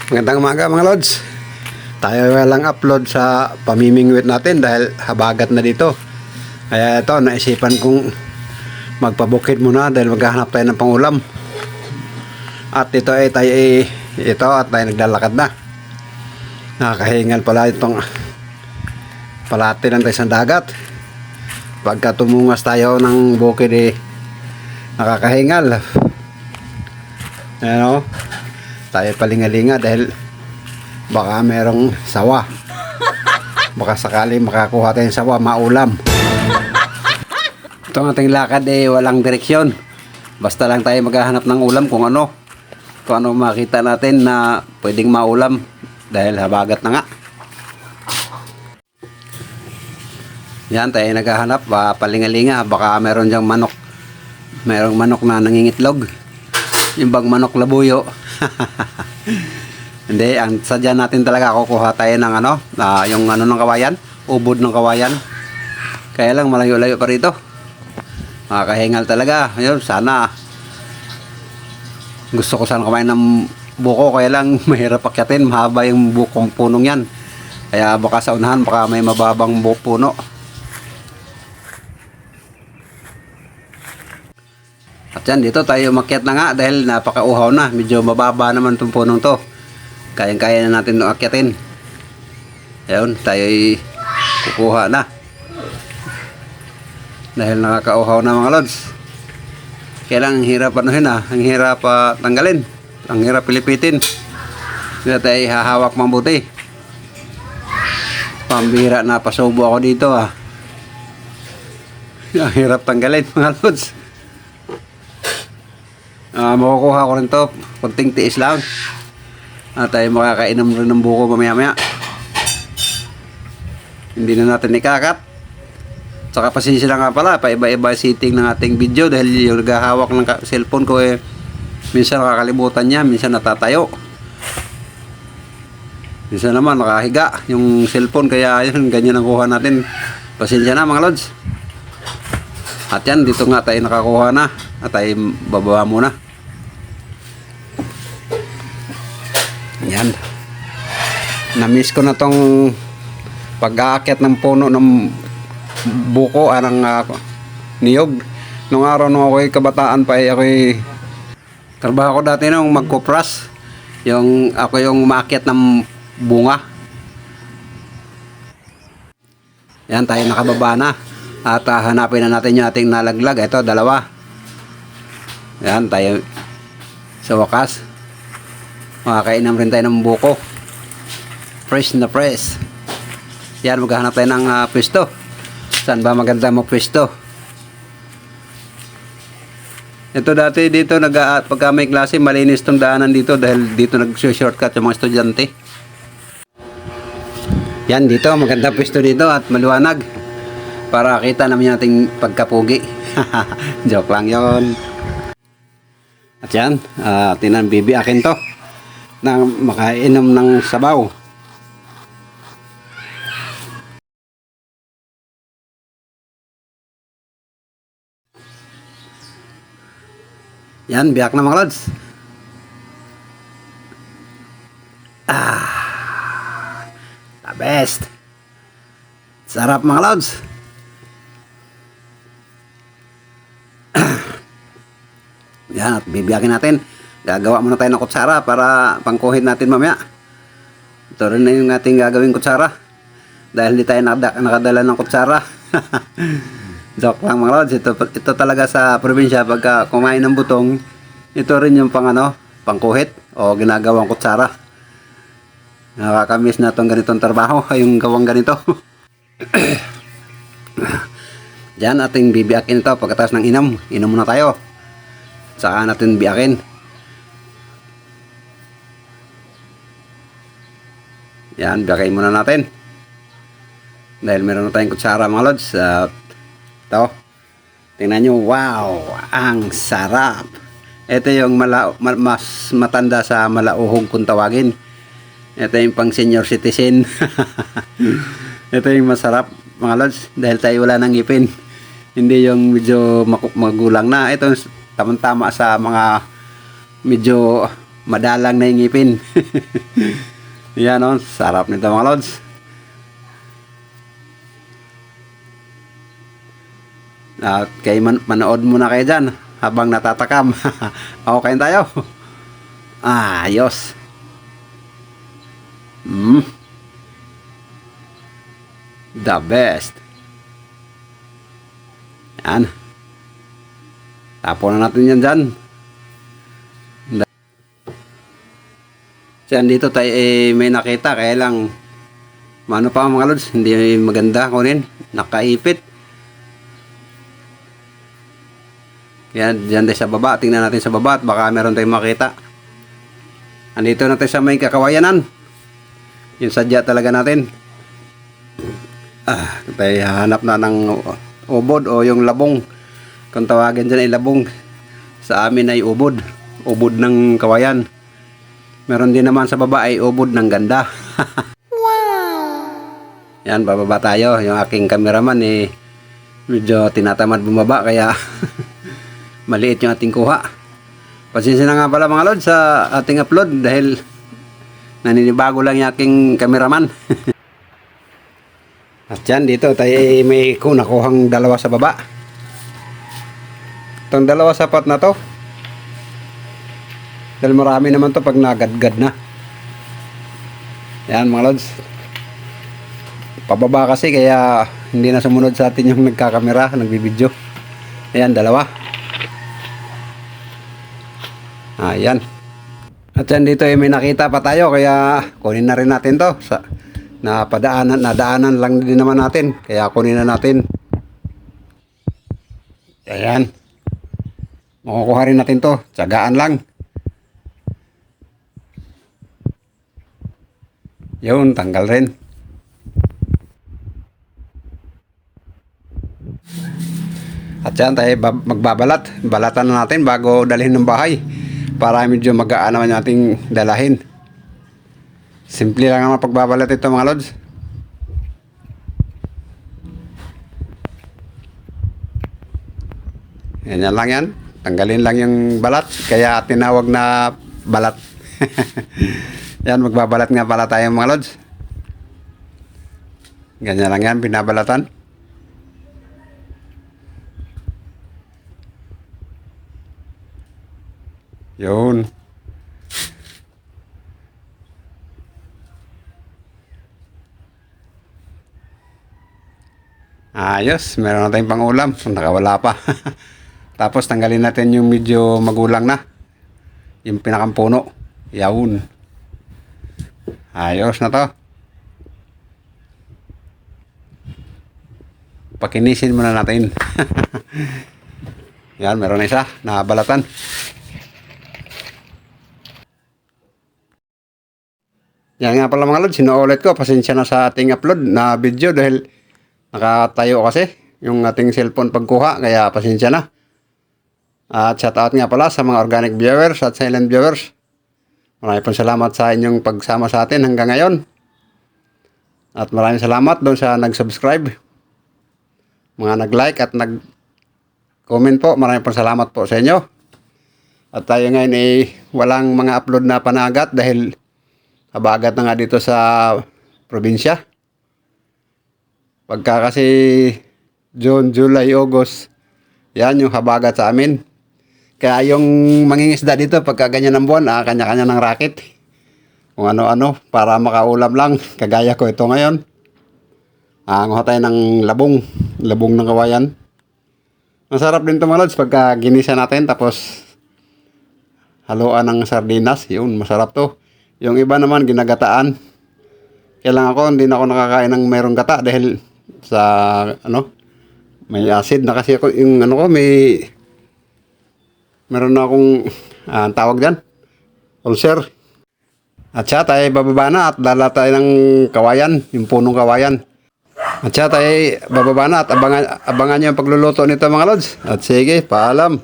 Magandang umaga mga lods. Tayo walang upload sa pamimingwit natin dahil habagat na dito. Kaya ito, naisipan kong magpabukid muna dahil maghahanap tayo ng pangulam. At ito ay tayo naglalakad na. Nakakahingal pala itong palati lang tayo sa dagat. Pagka tumungas tayo ng bukid nakakahingal. Ano? Tayo palingalinga dahil baka merong sawa. Baka sakali makakuha tayong sawa, maulam. Itong ating lakad walang direksyon. Basta lang tayo maghahanap ng ulam kung ano makita natin na pwedeng maulam dahil habagat na nga. Yan, tayo naghahanap, palingalinga. Baka meron dyang manok. Merong manok na nangingitlog. Yung bang manok labuyo. Hindi, ang sadya natin talaga kukuha tayo ng yung ng kawayan, ubod ng kawayan. Kaya lang malayo-layo pa rito. Makakahingal talaga. Ayun, sana gusto ko sana kumain ng buko, kaya lang mahirap akyatin, mahaba yung bukong punong yan. Kaya baka sa unahan baka may mababang puno. At yan, dito tayo makyat na nga dahil napakauhaw na. Medyo mababa naman itong punong to. Kayang-kaya na natin itong akyatin. Ayun, tayo kukuha na. Dahil nakakauhaw na mga lods. Kaya lang, ang hirap ang hirap tanggalin. Ang hirap pilipitin. Kaya tayo hahawak mabuti. Pambira na pasubo ako dito Ang hirap tanggalin mga lods. Makukuha ko rin to, kunting tiis lang. At tayo makakainom rin ng buko mamaya-maya. Hindi na natin ikakat. Saka pasensya na nga pala, paiba-iba setting ng ating video dahil yung naghahawak ng cellphone ko minsan nakakalimutan niya, minsan natatayo. Minsan naman nakahiga yung cellphone, kaya yun, ganyan ang kuha natin. Pasensya na mga lods. At yan, dito nga tayo nakakuha na. At tayo bababa muna. Yan. Na-miss ko na tong pag-aakyat ng puno ng buko, ng niyog. Nung araw nung ako'y kabataan pa ako'y trabaho ko dati nung magkopras. Ako yung umaakyat ng bunga. Yan, tayo nakababa na. At hanapin na natin yung ating nalaglag. Ito, dalawa. Yan, tayo sa wakas makakainom rin tayo ng buko. Fresh na fresh. Yan, maghahanap tayo ng pwesto. Saan ba maganda mo pwesto? Ito dati dito pagka may klase malinis tong daanan dito dahil dito nag-shortcut yung mga estudyante. Yan, dito maganda pwesto dito at maliwanag para kita naman nating pagkapugi. Joke lang yon. At yan, bibiakin to na makainom ng sabaw. Yan, biyak na mga lods. The best. Sarap mga lods. Yan, at bibiyakin natin. Gagawa muna tayo ng kutsara para pangkuhit natin mamaya. Ito rin na yung ating gagawing kutsara. Dahil hindi tayo nakadala ng kutsara. Joke lang mga lods. Ito talaga sa probinsya pagka kumain ng butong, ito rin yung pangkuhit o ginagawang kutsara. Nakakamiss na itong ganitong trabaho, yung gawang ganito. Diyan ating bibiyakin ito pagkatapos ng inom. Inom muna tayo. Saka natin biyakin. Yan, biyakin muna natin. Dahil meron na tayong kutsara mga lods. Ito. Tingnan nyo. Wow! Ang sarap! Ito yung mas matanda sa malauhog kung tawagin. Ito yung pang senior citizen. Ito yung masarap mga lods. Dahil tayo wala nang ngipin. Hindi yung medyo magulang na. Ito tamang-tama sa mga medyo madalang na yung ngipin. Yan o, sarap nito mga lods. At kay manood muna kayo dyan habang natatakam. Okay tayo. Ayos. The best. Yan. Tapon na natin yan dyan. Diyan dito tayo may nakita. Kaya lang, ano pa mga lods, hindi maganda kunin. Nakaipit. Kaya dyan tayo sa baba. Tingnan natin sa baba at baka meron tayong makita. Andito natin sa may kakawayanan. Yung sadya talaga natin. Tayo hanap na ng ubod o yung labong. Kung tawagan dyan ay labong. Sa amin ay ubod. Ubod ng kawayan. Meron din naman sa baba ay ubod ng ganda. Wow! Yan, bababa tayo. Yung aking cameraman medyo tinatamad bumaba kaya maliit yung ating kuha. Pasensya na nga pala mga lods sa ating upload dahil naninibago lang yung aking cameraman. At yan, dito tayo may nakuhang dalawa sa baba. Itong dalawa sapat na to. Dahil marami naman to pag nagadgad na. Yan mga lods. Pababa kasi kaya hindi na sumunod sa atin yung nagkakamera, nagbibideo. Ayan, dalawa. Ayan. At yan dito may nakita pa tayo kaya kunin na rin natin to. Nadaanan lang din naman natin. Kaya kunin na natin. Ayan. Makukuha rin natin to. Tsagaan lang. Yun, tanggal rin. At yan tayo magbabalat. Balatan na natin bago dalhin ng bahay. Para medyo magaan naman nating dalahin. Simple lang naman pagbabalat ito mga lods. Yan lang yan. Tanggalin lang yung balat. Kaya tinawag na balat. Yan, magbabalat nga pala tayo mga lods. Ganyan lang yan, binabalatan. Yun. Ayos, meron na tayong pangulam. Nakawala pa. Tapos tanggalin natin yung medyo magulang na. Yung pinakampuno. Yun. Ayos na to. Pakinisin muna natin. Yan, meron na isa. Nabalatan. Yan nga pala mga lods, sinuulit ko. Pasensya na sa ating upload na video dahil nakatayo kasi yung ating cellphone pagkuha. Kaya pasensya na. At shout out nga pala sa mga organic viewers at silent viewers. Maraming pong salamat sa inyong pagsama sa atin hanggang ngayon. At maraming salamat doon sa nag-subscribe. Mga nag-like at nag-comment po. Maraming pong salamat po sa inyo. At tayo ngayon walang mga upload na panagat dahil habagat na nga dito sa probinsya. Pagka kasi June, July, August, yan yung habagat sa amin. Kaya yung mangingisda dito pagka ganyan ng buwan, kanya-kanya ng racket. Kung ano-ano para makaulam lang. Kagaya ko ito ngayon. Nguha tayo ng labong ng kawayan. Masarap din ito mga lods pagka ginisa natin tapos haluan ng sardinas. Yun, masarap to. Yung iba naman ginagataan. Kaya lang ako, hindi na ako nakakain ng mayroong gata dahil sa may acid na kasi ako yung meron na akong tawag dyan, ulcer. At siya tayo bababa na at dala tayo ng kawayan, yung punong kawayan. At siya tayo bababa na at abangan nyo yung pagluluto nito mga lods. At sige, paalam.